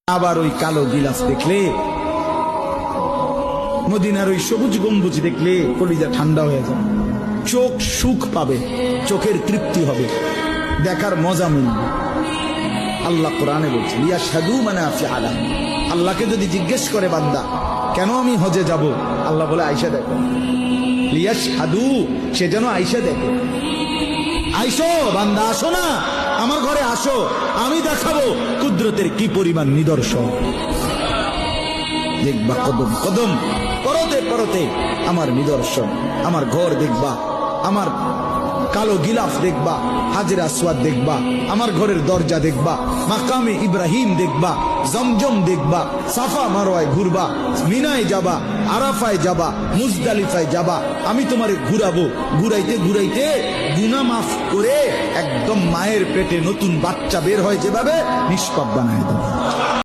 আবার ওই কালো গিলাফ দেখলে, মদিনার ওই সবুজ গম্বুজ দেখলে কলিজা ঠান্ডা হয়ে যাবে, চোখ সুখ পাবে, চোখের তৃপ্তি হবে, দেখার মজা মিলবে। আল্লাহ কোরআনে বলছে লিয়াশহাদু মানাফিআ লাহুম। আল্লাহকে যদি জিজ্ঞেস করে বান্দা কেন আমি হজে যাব, আল্লাহ বলে আয়েশা দেখো, লিয়াশহাদু, সে যেন আয়েশা দেখে। আইসো বান্দা, আসো না আমার ঘরে, আসো, আমি দেখাবো কুদরতের কি পরিমাণ নিদর্শন। দেখবা কদম কদম পরতে পরতে আমার নিদর্শন, আমার ঘর দেখবা, আমার কালো গিলাফ দেখবা, হাজরে আসওয়াদ দেখবা, আমার ঘরের দরজা দেখবা, মাকামে ইব্রাহিম দেখবা, জমজম দেখবা, সাফা মারওয়ায় ঘুরবা, মিনায় যাবা, আরাফায় যাবা, মুজদালিফায় যাবা, আমি তোমারে ঘুরাবো, ঘুরাইতে ঘুরাইতে গুনাহ মাফ করে একদম মায়ের পেটে নতুন বাচ্চা বের হয় যেভাবে নিষ্পাপ বানায় দেবো।